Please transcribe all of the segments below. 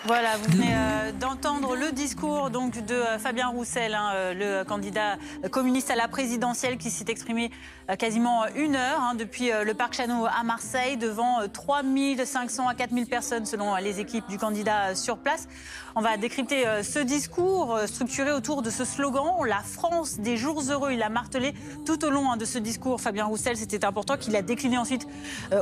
Voilà, vous venez d'entendre le discours donc, de Fabien Roussel, le candidat communiste à la présidentielle qui s'est exprimé quasiment 1 heure depuis le Parc Chano à Marseille devant 3500 à 4000 personnes selon les équipes du candidat sur place. On va décrypter ce discours structuré autour de ce slogan « La France des jours heureux ». Il a martelé tout au long de ce discours, Fabien Roussel, c'était important, qu'il a décliné ensuite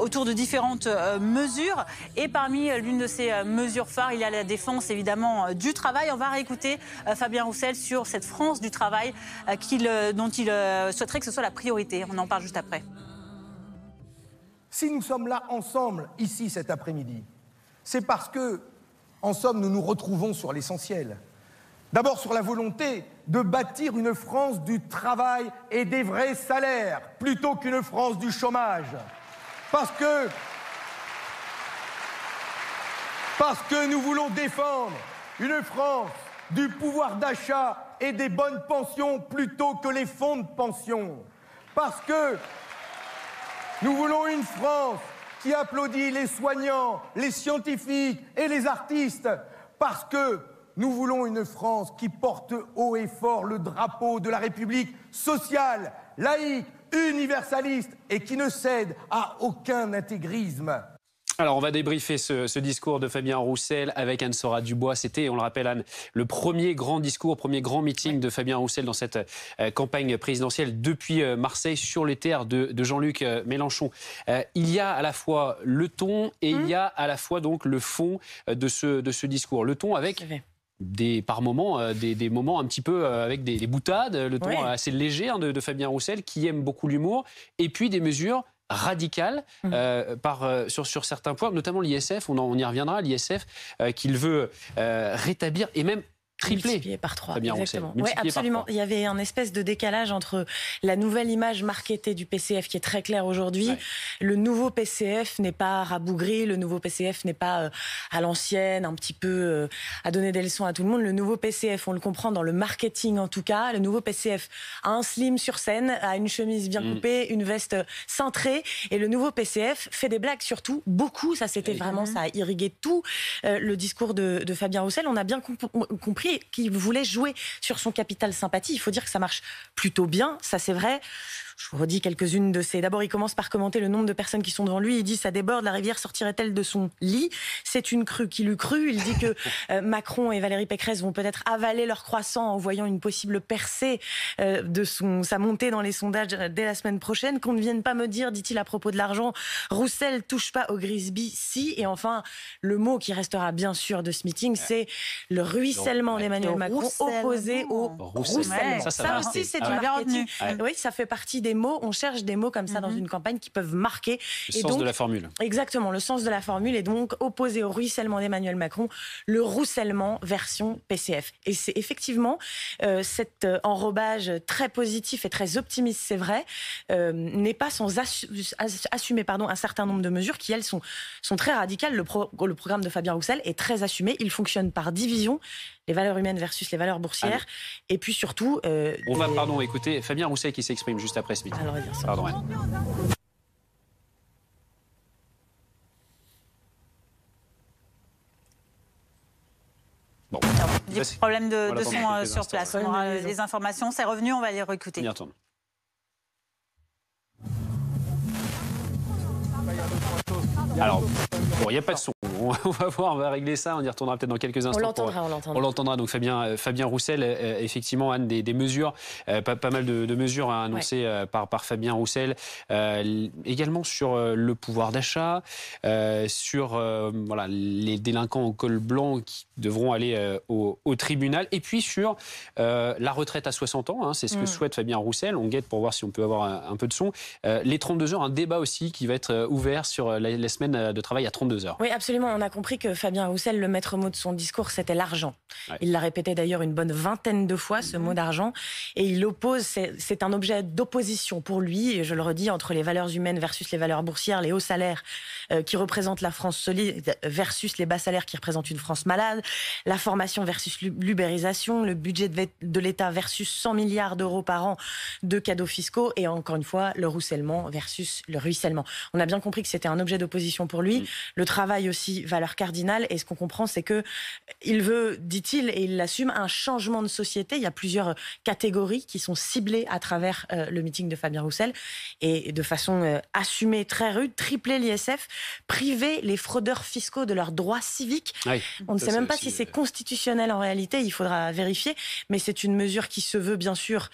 autour de différentes mesures. Et parmi l'une de ces mesures phares, il y a la défense évidemment du travail. On va réécouter Fabien Roussel sur cette France du travail dont il souhaiterait que ce soit la priorité. On en parle juste après. Si nous sommes là ensemble, ici, cet après-midi, c'est parce que, en somme, nous nous retrouvons sur l'essentiel. D'abord sur la volonté de bâtir une France du travail et des vrais salaires, plutôt qu'une France du chômage. Parce que nous voulons défendre une France du pouvoir d'achat et des bonnes pensions plutôt que les fonds de pension. Parce que nous voulons une France qui applaudit les soignants, les scientifiques et les artistes. Parce que nous voulons une France qui porte haut et fort le drapeau de la République sociale, laïque, universaliste et qui ne cède à aucun intégrisme. Alors, on va débriefer ce discours de Fabien Roussel avec Anne-Sora Dubois. C'était, on le rappelle, Anne, le premier grand discours, premier grand meeting de Fabien Roussel dans cette campagne présidentielle depuis Marseille, sur les terres de Jean-Luc Mélenchon. Il y a à la fois le ton et il y a à la fois donc le fond de ce discours. Le ton avec par moments, des moments un petit peu avec des boutades, le ton assez léger de Fabien Roussel, qui aime beaucoup l'humour, et puis des mesures radicale sur certains points, notamment l'ISF, on y reviendra, l'ISF qu'il veut rétablir et même multiplié par 3. Exactement. Oui, absolument. Il y avait un espèce de décalage entre la nouvelle image marketée du PCF qui est très claire aujourd'hui. Le nouveau PCF n'est pas rabougri, le nouveau PCF n'est pas à l'ancienne, un petit peu à donner des leçons à tout le monde. Le nouveau PCF, on le comprend dans le marketing en tout cas, le nouveau PCF a un slim sur scène, a une chemise bien coupée, une veste cintrée, et le nouveau PCF fait des blagues surtout, beaucoup, ça c'était vraiment, ça a irrigué tout le discours de Fabien Roussel. On a bien compris qu'il voulait jouer sur son capital sympathie. Il faut dire que ça marche plutôt bien, ça c'est vrai. Je vous redis quelques-unes de ces... D'abord, il commence par commenter le nombre de personnes qui sont devant lui. Il dit « Ça déborde, la rivière sortirait-elle de son lit ?» C'est une crue qui l'eût cru. Il dit que Macron et Valérie Pécresse vont peut-être avaler leur croissant en voyant une possible percée de sa montée dans les sondages dès la semaine prochaine. Qu'on ne vienne pas me dire, dit-il à propos de l'argent, Roussel touche pas au Grisby, si. Et enfin, le mot qui restera bien sûr de ce meeting, c'est le ruissellement d'Emmanuel Macron opposé au roussellement. Ça aussi, c'est du marketing. Oui, ça fait partie des mots, on cherche des mots comme ça dans une campagne qui peuvent marquer. Le sens de la formule. Exactement, le sens de la formule est donc opposé au ruissellement d'Emmanuel Macron, le roussellement version PCF. Et c'est effectivement cet enrobage très positif et très optimiste, c'est vrai, n'est pas sans assumer un certain nombre de mesures qui, elles, sont très radicales. Le programme de Fabien Roussel est très assumé, il fonctionne par division, les valeurs humaines versus les valeurs boursières, et puis surtout... on va, écouter Fabien Roussel qui s'exprime juste après ce meeting. Alors, pardon, Anne. Bon. Des problèmes de son sur place. On aura les informations, c'est revenu, on va les réécouter. Alors, il n'y a pas de son. On va voir, on va régler ça, on y retournera peut-être dans quelques instants. On l'entendra. Donc Fabien Roussel, effectivement, Anne, des mesures, pas mal de mesures annoncées par Fabien Roussel, également sur le pouvoir d'achat, sur les délinquants au col blanc qui devront aller au tribunal, et puis sur la retraite à 60 ans, c'est ce que souhaite Fabien Roussel. On guette pour voir si on peut avoir un peu de son. Les 32 heures, un débat aussi qui va être ouvert sur la semaine de travail à 32 heures. Oui, absolument. on a compris que Fabien Roussel, le maître mot de son discours, c'était l'argent. Ouais. Il l'a répété d'ailleurs une bonne vingtaine de fois, ce mot d'argent. Et il oppose, c'est un objet d'opposition pour lui, et je le redis, entre les valeurs humaines versus les valeurs boursières, les hauts salaires qui représentent la France solide versus les bas salaires qui représentent une France malade, la formation versus l'ubérisation, le budget de l'État versus 100 milliards d'euros par an de cadeaux fiscaux, et encore une fois, le roussellement versus le ruissellement. On a bien compris que c'était un objet d'opposition pour lui. Le travail aussi, valeur cardinale. Et ce qu'on comprend, c'est que il veut, dit-il, et il l'assume, un changement de société. Il y a plusieurs catégories qui sont ciblées à travers le meeting de Fabien Roussel. Et de façon assumée, très rude, tripler l'ISF, priver les fraudeurs fiscaux de leurs droits civiques. Oui, on ne sait même pas si c'est constitutionnel en réalité. Il faudra vérifier. Mais c'est une mesure qui se veut, bien sûr,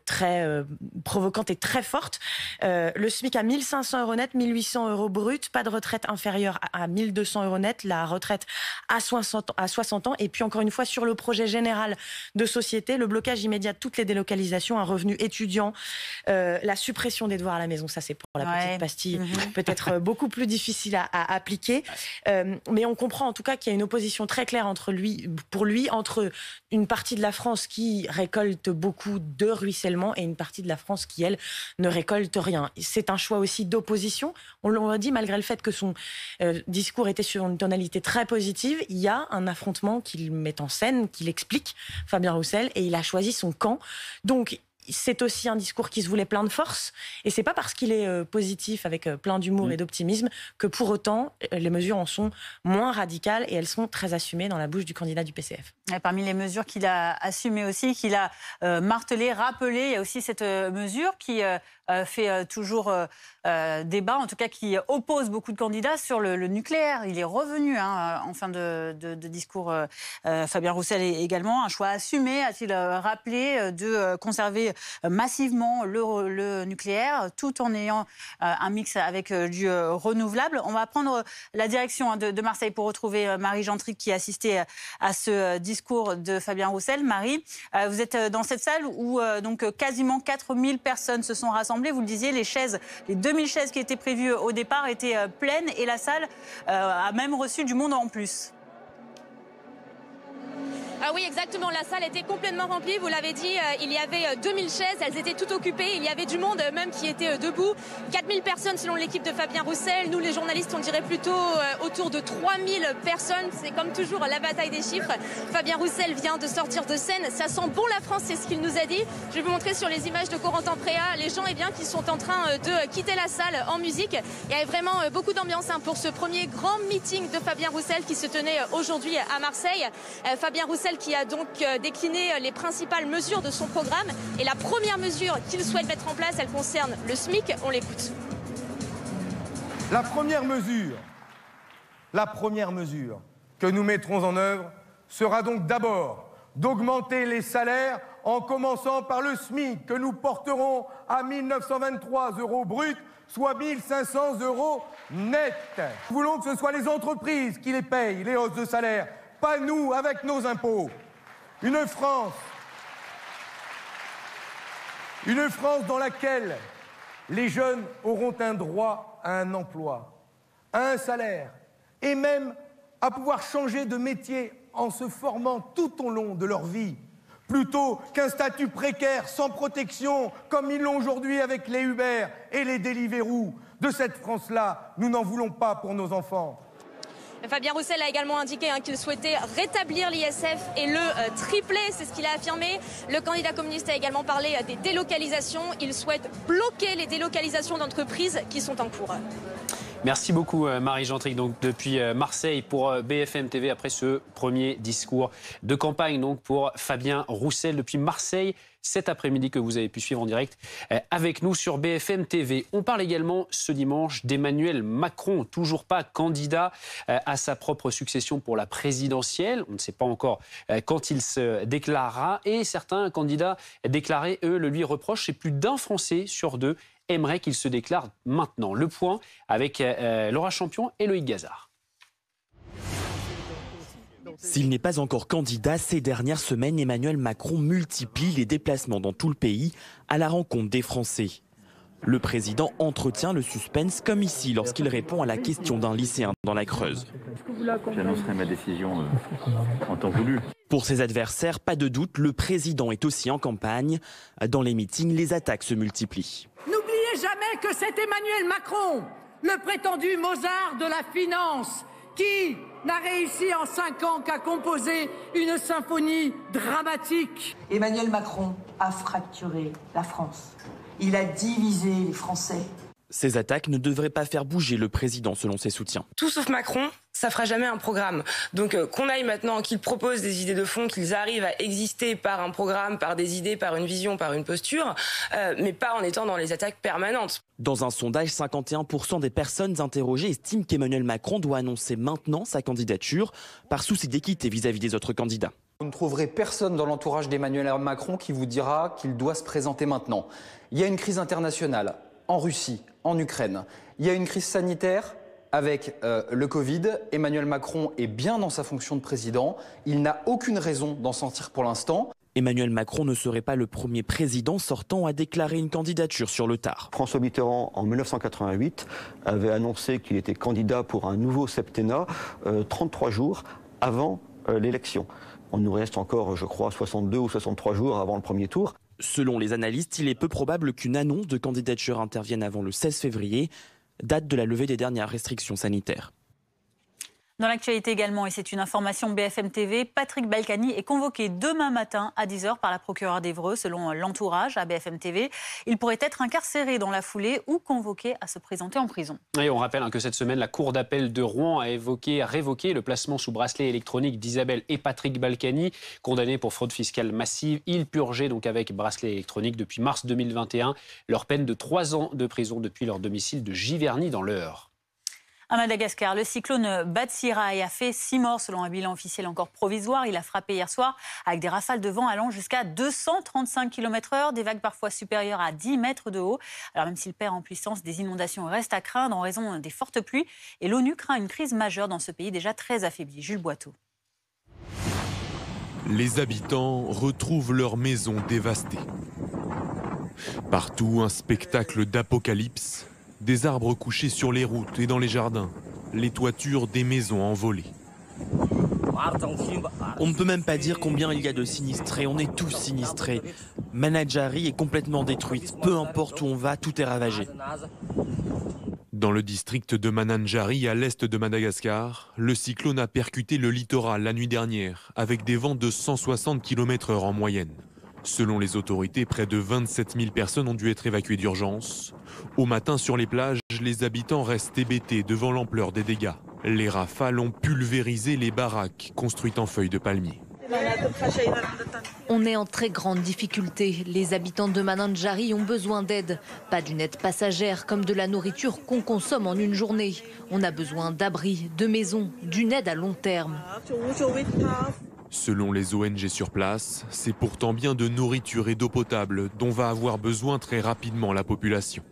très provocante et très forte. Le SMIC à 1 500 € net, 1 800 € brut, pas de retraite inférieure à 1 200 € net, la retraite à 60 ans. Et puis encore une fois, sur le projet général de société, le blocage immédiat de toutes les délocalisations, un revenu étudiant, la suppression des devoirs à la maison, ça c'est pour la petite pastille, peut-être beaucoup plus difficile à appliquer. Mais on comprend en tout cas qu'il y a une opposition très claire pour lui, entre une partie de la France qui récolte beaucoup de ruissellement et une partie de la France qui, elle, ne récolte rien. C'est un choix aussi d'opposition. On l'a dit, malgré le fait que son discours était sur une tonalité très positive, il y a un affrontement qu'il met en scène, qu'il explique, Fabien Roussel, et il a choisi son camp. Donc, c'est aussi un discours qui se voulait plein de force, et c'est pas parce qu'il est positif avec plein d'humour et d'optimisme que pour autant les mesures en sont moins radicales, et elles sont très assumées dans la bouche du candidat du PCF. Et parmi les mesures qu'il a assumées aussi, qu'il a martelé, rappelé, il y a aussi cette mesure qui fait toujours débat, en tout cas qui oppose beaucoup de candidats sur le nucléaire. Il est revenu en fin de discours, Fabien Roussel également, un choix assumé, a-t-il rappelé, de conserver massivement le nucléaire, tout en ayant un mix avec du renouvelable. On va prendre la direction de Marseille pour retrouver Marie Gentric qui assistait à ce discours de Fabien Roussel. Marie, vous êtes dans cette salle où donc quasiment 4000 personnes se sont rassemblées. Vous le disiez, les 2000 chaises qui étaient prévues au départ étaient pleines, et la salle a même reçu du monde en plus. Ah oui, exactement. La salle était complètement remplie. Vous l'avez dit, il y avait 2000 chaises. Elles étaient toutes occupées. Il y avait du monde même qui était debout. 4000 personnes selon l'équipe de Fabien Roussel. Nous, les journalistes, on dirait plutôt autour de 3000 personnes. C'est comme toujours la bataille des chiffres. Fabien Roussel vient de sortir de scène. Ça sent bon la France, c'est ce qu'il nous a dit. Je vais vous montrer sur les images de Corentin Préa les gens qui sont en train de quitter la salle en musique. Il y a vraiment beaucoup d'ambiance pour ce premier grand meeting de Fabien Roussel qui se tenait aujourd'hui à Marseille. Fabien Roussel qui a donc décliné les principales mesures de son programme. Et la première mesure qu'il souhaite mettre en place, elle concerne le SMIC. On l'écoute. La première mesure que nous mettrons en œuvre sera donc d'abord d'augmenter les salaires en commençant par le SMIC que nous porterons à 1 923 € brut, soit 1 500 € net. Nous voulons que ce soit les entreprises qui les payent, les hausses de salaire, pas nous avec nos impôts. Une France dans laquelle les jeunes auront un droit à un emploi, à un salaire, et même à pouvoir changer de métier en se formant tout au long de leur vie, plutôt qu'un statut précaire sans protection comme ils l'ont aujourd'hui avec les Uber et les Deliveroo. De cette France-là, nous n'en voulons pas pour nos enfants. Fabien Roussel a également indiqué qu'il souhaitait rétablir l'ISF et le tripler, c'est ce qu'il a affirmé. Le candidat communiste a également parlé des délocalisations. Il souhaite bloquer les délocalisations d'entreprises qui sont en cours. Merci beaucoup Marie Gentric, donc depuis Marseille pour BFM TV après ce premier discours de campagne donc pour Fabien Roussel depuis Marseille cet après-midi que vous avez pu suivre en direct avec nous sur BFM TV. On parle également ce dimanche d'Emmanuel Macron, toujours pas candidat à sa propre succession pour la présidentielle. On ne sait pas encore quand il se déclarera, et certains candidats déclarés, eux, le lui reprochent, et plus d'un Français sur deux aimerait qu'il se déclare maintenant. Le point avec Laura Champion et Loïc Gazard. S'il n'est pas encore candidat, ces dernières semaines, Emmanuel Macron multiplie les déplacements dans tout le pays à la rencontre des Français. Le président entretient le suspense comme ici lorsqu'il répond à la question d'un lycéen dans la Creuse. J'annoncerai ma décision en temps voulu. Pour ses adversaires, pas de doute, le président est aussi en campagne. Dans les meetings, les attaques se multiplient. N'oubliez jamais que c'est Emmanuel Macron, le prétendu Mozart de la finance, qui n'a réussi en 5 ans qu'à composer une symphonie dramatique. Emmanuel Macron a fracturé la France. Il a divisé les Français. Ces attaques ne devraient pas faire bouger le président selon ses soutiens. Tout sauf Macron, ça fera jamais un programme. Donc qu'on aille maintenant, qu'ils proposent des idées de fond, qu'ils arrivent à exister par un programme, par des idées, par une vision, par une posture, mais pas en étant dans les attaques permanentes. Dans un sondage, 51% des personnes interrogées estiment qu'Emmanuel Macron doit annoncer maintenant sa candidature par souci d'équité vis-à-vis des autres candidats. Vous ne trouverez personne dans l'entourage d'Emmanuel Macron qui vous dira qu'il doit se présenter maintenant. Il y a une crise internationale en Russie, en Ukraine. Il y a une crise sanitaire avec le Covid. Emmanuel Macron est bien dans sa fonction de président. Il n'a aucune raison d'en sortir pour l'instant. Emmanuel Macron ne serait pas le premier président sortant à déclarer une candidature sur le tard. François Mitterrand, en 1988, avait annoncé qu'il était candidat pour un nouveau septennat 33 jours avant l'élection. On nous reste encore, je crois, 62 ou 63 jours avant le premier tour. Selon les analystes, il est peu probable qu'une annonce de candidature intervienne avant le 16 février, date de la levée des dernières restrictions sanitaires. Dans l'actualité également, et c'est une information BFM TV, Patrick Balkany est convoqué demain matin à 10h par la procureure d'Évreux, selon l'entourage à BFM TV. Il pourrait être incarcéré dans la foulée ou convoqué à se présenter en prison. Et on rappelle que cette semaine, la Cour d'appel de Rouen a révoqué le placement sous bracelet électronique d'Isabelle et Patrick Balkany, condamnés pour fraude fiscale massive. Ils purgeaient donc avec bracelet électronique depuis mars 2021 leur peine de 3 ans de prison depuis leur domicile de Giverny dans l'Eure. À Madagascar, le cyclone Batsirai a fait 6 morts selon un bilan officiel encore provisoire. Il a frappé hier soir avec des rafales de vent allant jusqu'à 235 km/h, des vagues parfois supérieures à 10 mètres de haut. Alors même s'il perd en puissance, des inondations restent à craindre en raison des fortes pluies. Et l'ONU craint une crise majeure dans ce pays déjà très affaibli. Jules Boiteau. Les habitants retrouvent leurs maisons dévastées. Partout, un spectacle d'apocalypse. Des arbres couchés sur les routes et dans les jardins, les toitures des maisons envolées. On ne peut même pas dire combien il y a de sinistrés, on est tous sinistrés. Manadjari est complètement détruite, peu importe où on va, tout est ravagé. Dans le district de Mananjari, à l'est de Madagascar, le cyclone a percuté le littoral la nuit dernière, avec des vents de 160 km/h en moyenne. Selon les autorités, près de 27 000 personnes ont dû être évacuées d'urgence. Au matin, sur les plages, les habitants restent hébétés devant l'ampleur des dégâts. Les rafales ont pulvérisé les baraques construites en feuilles de palmier. On est en très grande difficulté. Les habitants de Mananjari ont besoin d'aide. Pas d'une aide passagère comme de la nourriture qu'on consomme en une journée. On a besoin d'abris, de maisons, d'une aide à long terme. Selon les ONG sur place, c'est pourtant bien de nourriture et d'eau potable dont va avoir besoin très rapidement la population.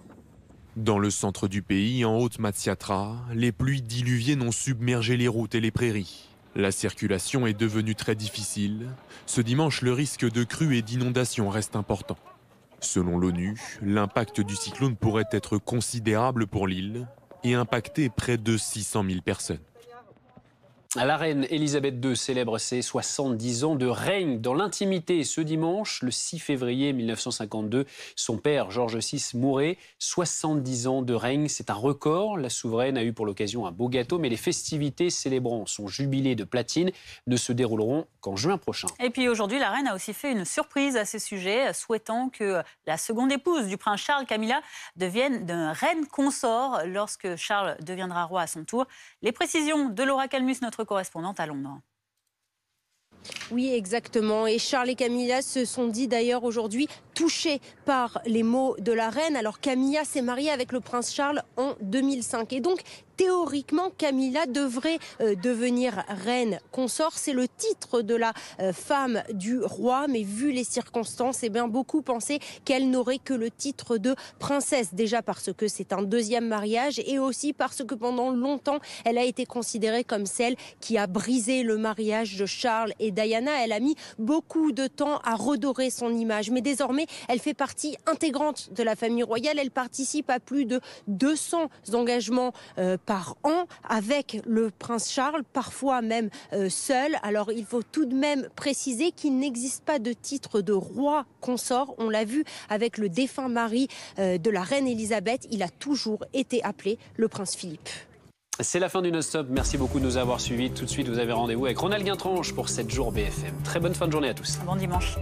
Dans le centre du pays, en Haute-Matsiatra, les pluies diluviennes ont submergé les routes et les prairies. La circulation est devenue très difficile. Ce dimanche, le risque de crues et d'inondations reste important. Selon l'ONU, l'impact du cyclone pourrait être considérable pour l'île et impacter près de 600 000 personnes. La reine Elisabeth II célèbre ses 70 ans de règne dans l'intimité. Ce dimanche, le 6 février 1952, son père, George VI, mourait. 70 ans de règne, c'est un record. La souveraine a eu pour l'occasion un beau gâteau, mais les festivités célébrant son jubilé de platine ne se dérouleront qu'en juin prochain. Et puis aujourd'hui, la reine a aussi fait une surprise à ce sujet, souhaitant que la seconde épouse du prince Charles, Camilla, devienne une reine consort lorsque Charles deviendra roi à son tour. Les précisions de Laura Calmus, notre correspondante à Londres. Oui, exactement. Et Charles et Camilla se sont dit d'ailleurs aujourd'hui touchés par les mots de la reine. Alors Camilla s'est mariée avec le prince Charles en 2005. Et donc, théoriquement, Camilla devrait devenir reine consort. C'est le titre de la femme du roi. Mais vu les circonstances, eh bien, beaucoup pensaient qu'elle n'aurait que le titre de princesse. Déjà parce que c'est un deuxième mariage et aussi parce que pendant longtemps, elle a été considérée comme celle qui a brisé le mariage de Charles et Diana. Diana, elle a mis beaucoup de temps à redorer son image. Mais désormais, elle fait partie intégrante de la famille royale. Elle participe à plus de 200 engagements par an avec le prince Charles, parfois même seul. Alors il faut tout de même préciser qu'il n'existe pas de titre de roi consort. On l'a vu avec le défunt mari de la reine Elisabeth. Il a toujours été appelé le prince Philippe. C'est la fin du Non-Stop. Merci beaucoup de nous avoir suivis. Tout de suite, vous avez rendez-vous avec Ronald Guintranche pour 7 jours BFM. Très bonne fin de journée à tous. Bon dimanche.